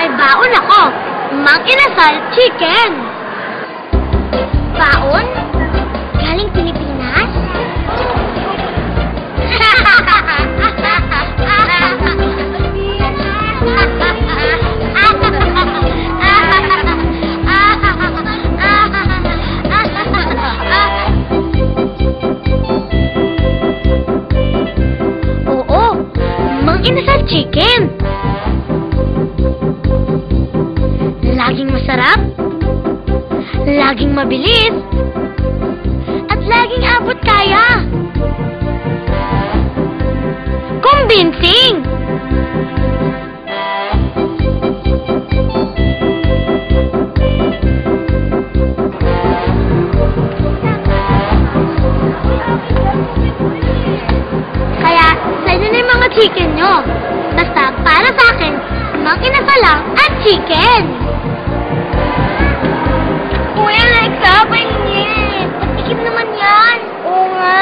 May baon ako. Mang Inasal Chicken. Baon? Galing Pilipinas? Oo, Mang Inasal Chicken. Laging masarap, laging mabilis, at laging abot kaya. Convincing! Kaya, sa inyo na yung mga chicken nyo. Basta, para sa akin, Mang Inasal lang at chicken. Kuya Alexa, paingin. Patikim naman yan. Oo nga.